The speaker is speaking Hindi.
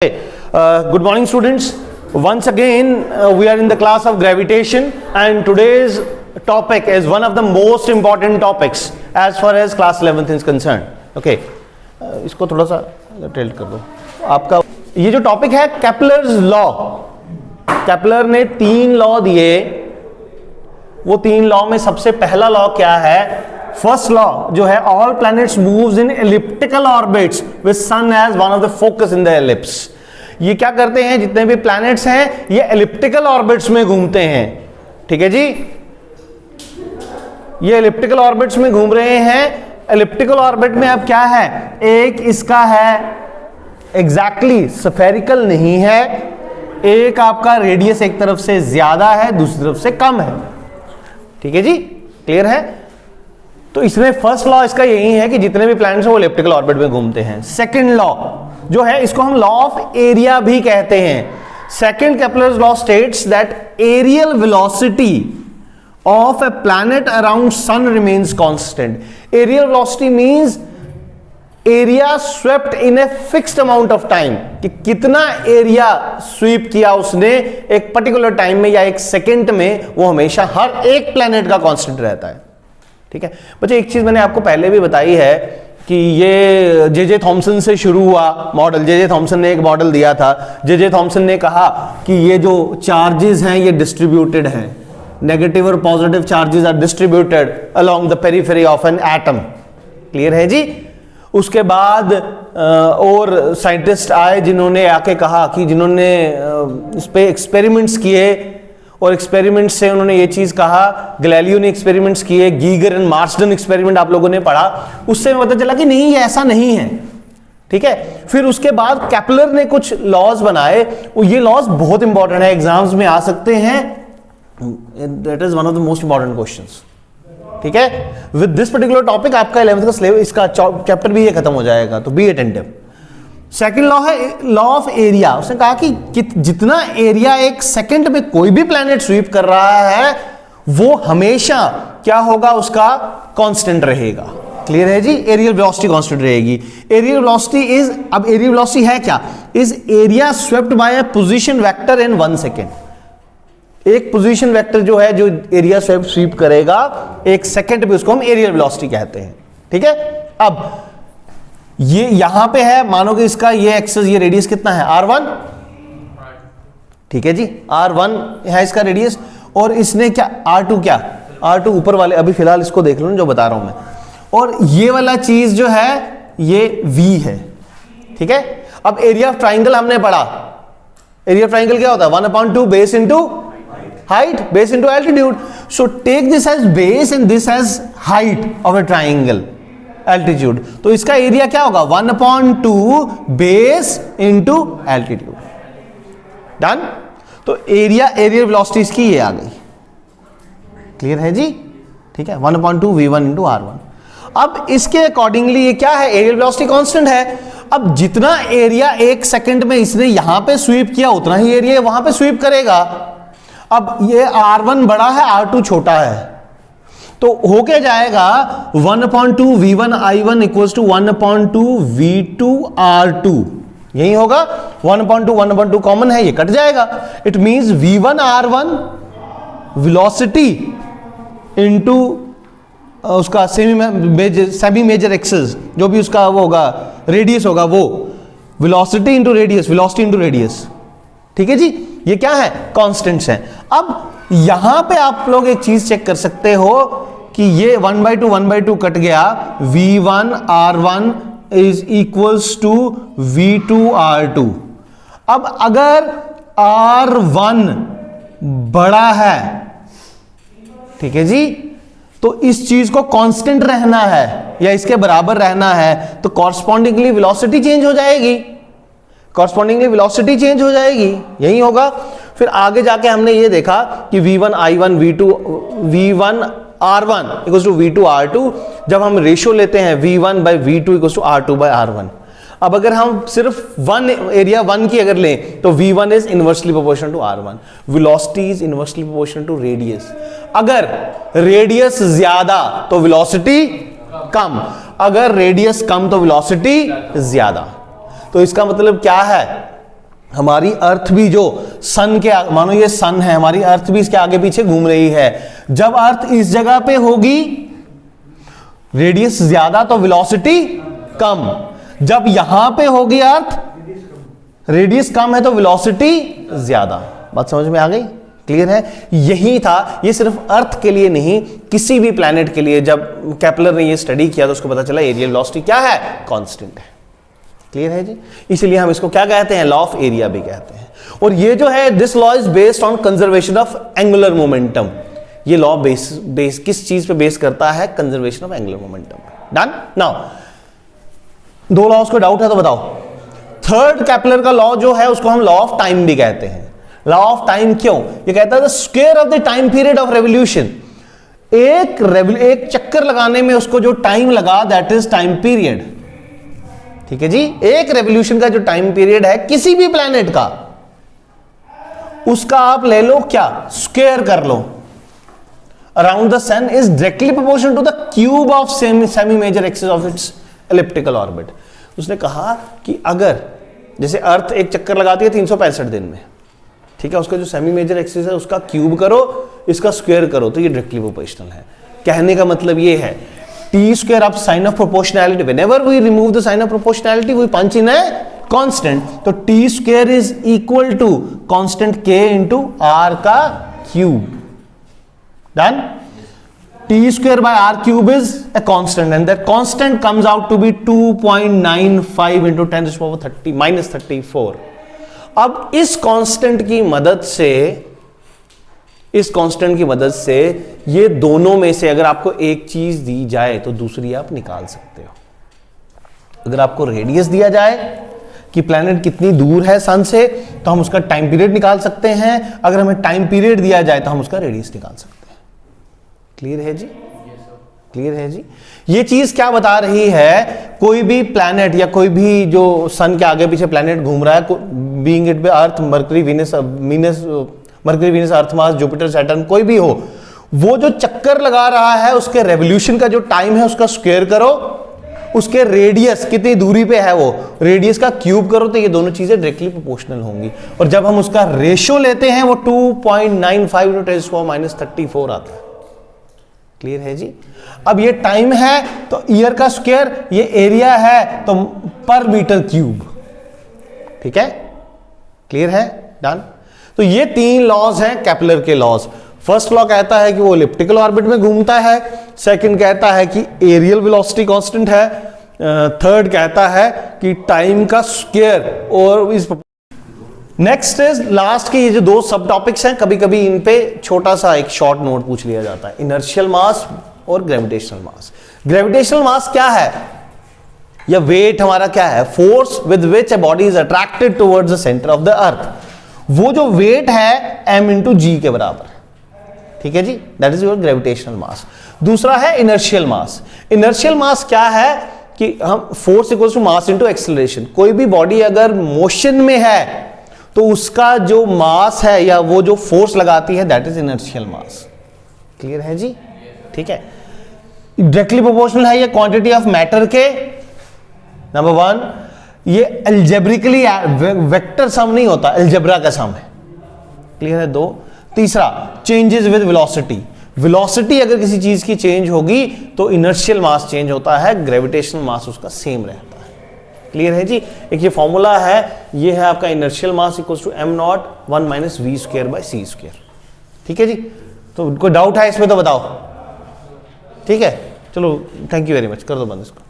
Good morning students. Once again we are in the class of gravitation and today's topic is one of the most important topics as far as class 11th is concerned. Okay, इसको थोड़ा सा टिल्ट कर दो. आपका ये जो टॉपिक है केपलर्स लॉ. केपलर ने 3 लॉ दिए. वो 3 लॉ में सबसे पहला लॉ क्या है? फर्स्ट लॉ जो है all planets moves in elliptical orbits with sun as one of the focus in the ellipse. ये क्या करते हैं? जितने भी प्लैनेट्स हैं ये एलिप्टिकल ऑर्बिट्स में घूमते हैं. ठीक है जी, ये एलिप्टिकल ऑर्बिट्स में घूम रहे हैं. एलिप्टिकल ऑर्बिट में अब क्या है? एक इसका है एग्जैक्टली स्फेरिकल नहीं है, एक आपका रेडियस एक तरफ से ज्यादा है दूसरी तरफ से कम है. ठीक है जी, क्लियर है? तो इसमें फर्स्ट लॉ इसका यही है कि जितने भी प्लैनेट्स हैं वो इलिप्टिकल ऑर्बिट में घूमते हैं. सेकंड लॉ जो है इसको हम लॉ ऑफ एरिया भी कहते हैं. Second Kepler's law states that areal velocity of a planet around sun remains constant. Areal velocity means area swept in a fixed amount of time, कि कितना एरिया स्वीप किया उसने एक पर्टिकुलर टाइम में या एक सेकेंड में, वो हमेशा हर एक प्लैनेट का कांस्टेंट रहता है. ठीक है बच्चे, एक चीज मैंने आपको पहले भी बताई है कि ये जे थॉमसन से शुरू हुआ मॉडल. जे थॉमसन ने एक मॉडल दिया था. जे थॉमसन ने कहा कि ये जो चार्जेस हैं ये डिस्ट्रीब्यूटेड हैं. नेगेटिव और positive charges are distributed along the periphery of an atom. Clear है जी? उसके बाद और साइंटिस्ट आए जिन्होंने आके कहा कि जिन्होंने इस पे एक्सपेरिमेंट्स किए और एक्सपेरिमेंट से उन्होंने ये चीज कहा. गैलीलियो ने एक्सपेरिमेंट्स किए, गीगर एंड मार्सडन एक्सपेरिमेंट आप लोगों ने पढ़ा. उससे पता चला कि नहीं, ये ऐसा नहीं है. ठीक है, फिर उसके बाद केपलर ने कुछ लॉज बनाए. ये लॉज बहुत इंपॉर्टेंट है, एग्जाम्स में आ सकते हैं. That is one of the most important questions. ठीक है, विद दिस पर्टिकुलर टॉपिक आपका 11th का सिलेबस, इसका चैप्टर भी ये खत्म हो जाएगा, तो बी अटेंटिव. सेकेंड लॉ है लॉ ऑफ एरिया. उसने कहा कि जितना एरिया एक सेकंड में कोई भी प्लैनेट स्वीप कर रहा है वो हमेशा क्या होगा? उसका कांस्टेंट रहेगा. क्लियर है जी? एरियल वेलोसिटी कांस्टेंट रहेगी. एरियल वेलोसिटी इज, अब एरियल वेलोसिटी है क्या? Is area swept by a position vector in 1 second. एक पोजीशन वेक्टर जो है, जो एरिया स्वीप करेगा एक सेकंड पे, उसको हम एरियल वेलोसिटी कहते हैं. ठीक है, अब ये यहां पे है, मानो कि इसका ये एक्सेस, ये रेडियस कितना है? R1. ठीक है जी, R1 है इसका रेडियस. और इसने क्या R2, क्या R2 ऊपर वाले, अभी फिलहाल इसको देख लो ना जो बता रहा हूं मैं. और ये वाला चीज जो है ये V है. ठीक है, अब एरिया ऑफ ट्राइंगल हमने पढ़ा. एरिया ऑफ ट्राइंगल क्या होता है? 1/2 base into height, base into altitude. So take this as base and this as height of a triangle, altitude. तो इसका एरिया क्या होगा? 1/2 बेस इंटू एल्टीट्यूड. डन. तो एरिया, एरियल वेलोसिटी इसकी ये आ गई. क्लियर है जी? ठीक है, 1/2 V1 इंटू R1. अब इसके अकॉर्डिंगली ये क्या है? एरियल वेलोसिटी कांस्टेंट है. अब जितना एरिया एक सेकंड में इसने यहां पे स्वीप किया उतना ही एरिया वहां पे स्वीप करेगा. अब ये R1 बड़ा है, R2 छोटा है, तो हो क्या जाएगा? 1/2 V1 I1 equals to 1/2 V2 R2. यही होगा. 1/2 कॉमन है, ये कट जाएगा. It means V1 R1 velocity into उसका सेमी मेजर एक्सेस, जो भी उसका वो होगा, रेडियस होगा, वो velocity into radius, velocity into radius. ठीक है जी, ये क्या है? कांस्टेंट्स हैं. अब यहां पे आप लोग एक चीज चेक कर सकते हो कि ये 1/2 कट गया. V1 R1 is equals to V2 R2. अब अगर R1 बड़ा है, ठीक है जी, तो इस चीज को कांस्टेंट रहना है या इसके बराबर रहना है, तो कॉरस्पॉन्डिंगली वेलोसिटी चेंज हो जाएगी. कॉरस्पॉन्डिंगली वेलोसिटी चेंज हो जाएगी, यही होगा. फिर आगे जाके हमने ये देखा कि V1 I1 V1 R1 equals to V2 R2. जब हम रेशियो लेते हैं V1/V2 इक्वल्स टू R2/R1. अब अगर हम सिर्फ एरिया 1 की अगर लें तो V1 is inversely proportional to R1. Velocity is inversely proportional to radius. अगर रेडियस ज्यादा तो वेलोसिटी कम, अगर रेडियस कम तो वेलोसिटी ज्यादा. तो इसका मतलब क्या है? हमारी अर्थ भी जो सन के मानो ये सन है, हमारी अर्थ भी इसके आगे पीछे घूम रही है। जब अर्थ इस जगह पे होगी रेडियस ज्यादा तो वेलोसिटी कम, जब यहां पे होगी अर्थ रेडियस कम है तो वेलोसिटी ज्यादा। बात समझ में आ गई? क्लियर है? यही था, ये सिर्फ अर्थ के लिए नहीं, किसी भी प्लैनेट के लिए जब केपलर ने ये स्टडी किया तो उसको पता चला एरियल वेलोसिटी क्या है, कांस्टेंट है। क्लियर है जी? इसलिए हम इसको क्या कहते हैं, लॉ ऑफ एरिया भी कहते हैं। और ये जो है this law is based on conservation of angular momentum. ये लॉ बेस किस चीज पे बेस करता है, conservation of angular momentum. Done? Now दो लॉज को डाउट है तो बताओ। थर्ड केपलर का लॉ जो है उसको हम लॉ ऑफ टाइम भी कहते हैं। लॉ ऑफ टाइम क्यों? ये कहता है the square of the time period of revolution. एक चक्कर लगाने में उसको जो टाइम लगा दैट इज टाइम पीरियड। ठीक है जी? एक रेवोल्यूशन का जो टाइम पीरियड है किसी भी प्लैनेट का, उसका आप ले लो क्या, स्क्वायर कर लो। Around the sun is directly proportional to the cube of semi major axis of its elliptical orbit. उसने कहा कि अगर जैसे अर्थ एक चक्कर लगाती है 365 दिन में, ठीक है, उसका जो सेमी मेजर एक्सिस है उसका क्यूब करो, इसका स्क्वायर करो, तो ये डायरेक्टली प्रोपोर्शनल है। कहने का मतलब ये है T square of sign of proportionality, whenever we remove the sign of proportionality we punch in a constant, तो T square is equal to constant के इनटू आर का cube. Done? T square by r cube is a constant and that constant comes out to be 2.95 into 10 to the power 30 minus 34। अब इस कांस्टेंट की मदद से ये दोनों में से अगर आपको एक चीज दी जाए तो दूसरी आप निकाल सकते हो। अगर आपको रेडियस दिया जाए कि प्लैनेट कितनी दूर है सन से तो हम उसका टाइम पीरियड निकाल सकते हैं, अगर हमें टाइम पीरियड दिया जाए तो हम उसका रेडियस निकाल सकते हैं। क्लियर है जी? क्लियर है जी? ये चीज क्या बता रही है, कोई भी प्लैनेट या कोई भी जो सन के आगे पीछे प्लैनेट घूम रहा है, being it be earth, mercury, Venus, earth, Mars, Jupiter, Saturn, कोई भी हो, वो जो चक्कर लगा रहा है उसके रेवोल्यूशन का जो टाइम है उसका स्क्वायर करो, उसके रेडियस कितनी दूरी पे है वो रेडियस का क्यूब करो, तो ये दोनों चीजें डायरेक्टली प्रोपोर्शनल होंगी। और जब हम उसका रेशियो लेते हैं वो 2.95 × 10⁻34 आता है। क्लियर है जी? अब ये टाइम है तो ईयर का स्क्वायर, ये एरिया है तो पर मीटर क्यूब। ठीक है? क्लियर है? डन? तो ये तीन लॉज हैं केपलर के लॉज। फर्स्ट लॉ कहता है कि वो एलिप्टिकल ऑर्बिट में घूमता है, सेकंड कहता है कि एरियल वेलोसिटी कांस्टेंट है, थर्ड कहता है कि टाइम का स्क्वायर और इस नेक्स्ट इज लास्ट के ये जो दो सब टॉपिक्स हैं, कभी कभी इन पे छोटा सा एक शॉर्ट नोट पूछ लिया जाता है, इनर्शियल मास और ग्रेविटेशनल मास। ग्रेविटेशनल मास क्या है या वेट हमारा क्या है, force with which a body is attracted towards the centre of the earth. वो जो वेट है m × g के बराबर। ठीक है जी? दैट इज योर ग्रेविटेशनल मास। दूसरा है इनर्शियल मास। इनर्शियल मास क्या है कि हम force equals to mass into acceleration. कोई भी बॉडी अगर मोशन में है तो उसका जो मास है या वो जो फोर्स लगाती है that is inertial mass. Clear है जी? ठीक है? डायरेक्टली प्रोपोर्शनल है ये क्वांटिटी ऑफ मैटर के, नंबर वन। ये एल्जेब्रिकली वेक्टर सम नहीं होता, एल्जेब्रा का सम है। क्लियर है? दो। तीसरा चेंजेस विद वेलोसिटी। वेलोसिटी अगर किसी चीज की चेंज होगी तो इनर्शियल मास चेंज होता है, ग्रेविटेशनल मास उसका सेम रहता है। क्लियर है जी? एक ये फॉर्मूला है, ये है आपका inertial mass equals to m0 1 - v²/c²। ठीक है जी? तो कोई डाउट है इसमें तो बताओ। ठीक है? चलो, थैंक यू वेरी मच। कर दो बंद इसको।